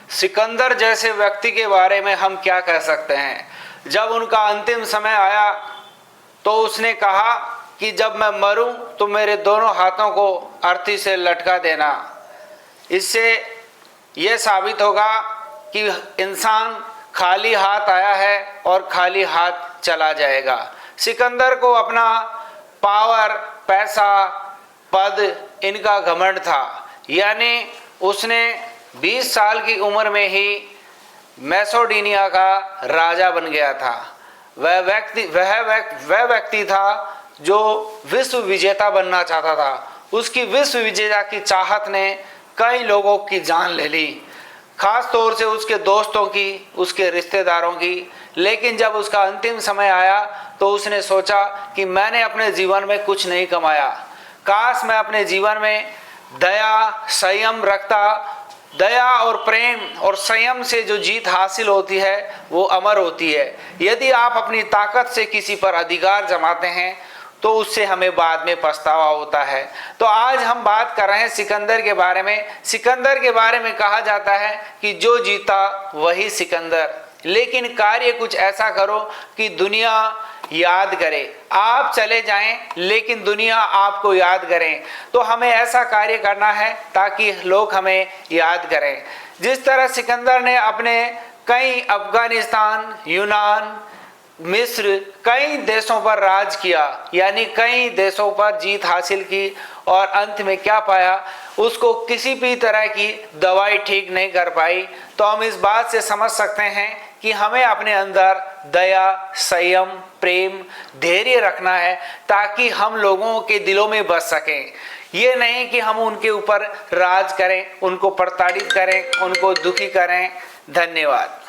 सिकंदर जैसे व्यक्ति के बारे में हम क्या कह सकते हैं। जब उनका अंतिम समय आया तो उसने कहा कि जब मैं मरूं तो मेरे दोनों हाथों को अर्थी से लटका देना। इससे यह साबित होगा कि इंसान खाली हाथ आया है और खाली हाथ चला जाएगा। सिकंदर को अपना पावर, पैसा, पद, इनका घमंड था। यानी उसने 20 साल की उम्र में ही मैसेडोनिया का राजा बन गया था। वह व्यक्ति था जो विश्व विजेता बनना चाहता था। उसकी विश्व विजेता की चाहत ने कई लोगों की जान ले ली, खास तौर से उसके दोस्तों की, उसके रिश्तेदारों की। लेकिन जब उसका अंतिम समय आया तो उसने सोचा कि मैंने अपने जीवन में कुछ नहीं कमाया, काश मैं अपने जीवन में दया, संयम रखता। दया और प्रेम और संयम से जो जीत हासिल होती है वो अमर होती है। यदि आप अपनी ताकत से किसी पर अधिकार जमाते हैं तो उससे हमें बाद में पछतावा होता है। तो आज हम बात कर रहे हैं सिकंदर के बारे में। सिकंदर के बारे में कहा जाता है कि जो जीता वही सिकंदर। लेकिन कार्य कुछ ऐसा करो कि दुनिया याद करे। आप चले जाएं लेकिन दुनिया आपको याद करें। तो हमें ऐसा कार्य करना है ताकि लोग हमें याद करें। जिस तरह सिकंदर ने अपने कई अफगानिस्तान, यूनान, मिस्र, कई देशों पर राज किया, यानी कई देशों पर जीत हासिल की, और अंत में क्या पाया, उसको किसी भी तरह की दवाई ठीक नहीं कर पाई। तो हम इस बात से समझ सकते हैं कि हमें अपने अंदर दया, संयम, प्रेम, धैर्य रखना है ताकि हम लोगों के दिलों में बस सकें। ये नहीं कि हम उनके ऊपर राज करें, उनको प्रताड़ित करें, उनको दुखी करें। धन्यवाद।